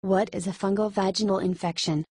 What is a fungal vaginal infection?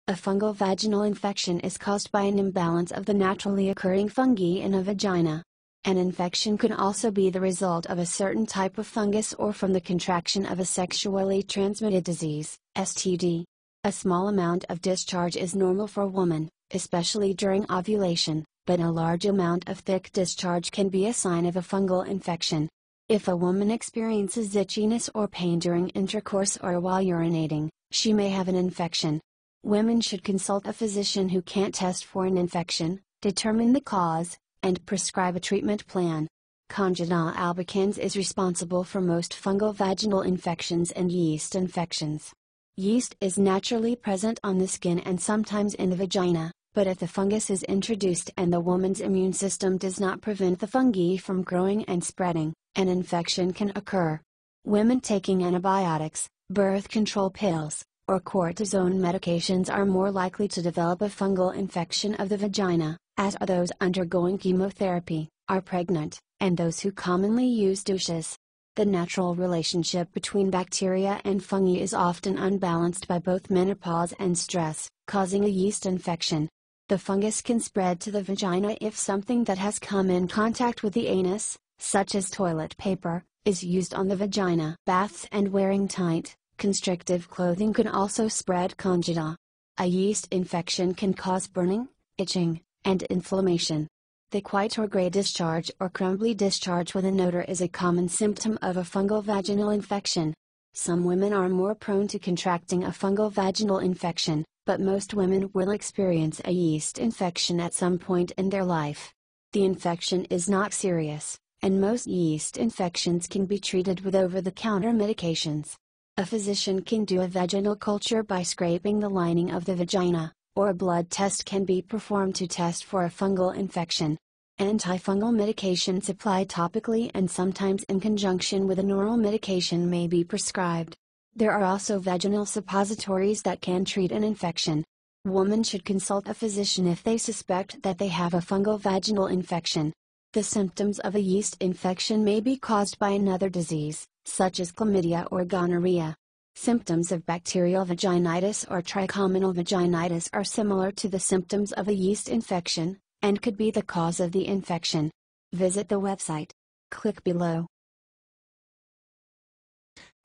A fungal vaginal infection is caused by an imbalance of the naturally occurring fungi in a vagina. An infection can also be the result of a certain type of fungus or from the contraction of a sexually transmitted disease, STD. A small amount of discharge is normal for a woman, especially during ovulation, but a large amount of thick discharge can be a sign of a fungal infection. If a woman experiences itchiness or pain during intercourse or while urinating, she may have an infection. Women should consult a physician who can test for an infection, determine the cause, and prescribe a treatment plan. Candida albicans is responsible for most fungal vaginal infections and yeast infections. Yeast is naturally present on the skin and sometimes in the vagina, but if the fungus is introduced and the woman's immune system does not prevent the fungi from growing and spreading, an infection can occur. Women taking antibiotics, birth control pills, or cortisone medications are more likely to develop a fungal infection of the vagina, as are those undergoing chemotherapy, are pregnant, and those who commonly use douches. The natural relationship between bacteria and fungi is often unbalanced by both menopause and stress, causing a yeast infection. The fungus can spread to the vagina if something that has come in contact with the anus, such as toilet paper, is used on the vagina. Baths and wearing tight, constrictive clothing can also spread Candida. A yeast infection can cause burning, itching, and inflammation. Thick white or gray discharge or crumbly discharge with an odor is a common symptom of a fungal vaginal infection. Some women are more prone to contracting a fungal vaginal infection, but most women will experience a yeast infection at some point in their life. The infection is not serious, and most yeast infections can be treated with over-the-counter medications. A physician can do a vaginal culture by scraping the lining of the vagina, or a blood test can be performed to test for a fungal infection. Antifungal medications applied topically and sometimes in conjunction with an oral medication may be prescribed. There are also vaginal suppositories that can treat an infection. Women should consult a physician if they suspect that they have a fungal vaginal infection. The symptoms of a yeast infection may be caused by another disease, such as chlamydia or gonorrhea. Symptoms of bacterial vaginitis or trichominal vaginitis are similar to the symptoms of a yeast infection, and could be the cause of the infection. Visit the website. Click below.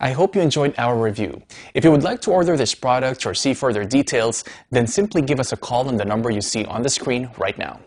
I hope you enjoyed our review. If you would like to order this product or see further details, then simply give us a call on the number you see on the screen right now.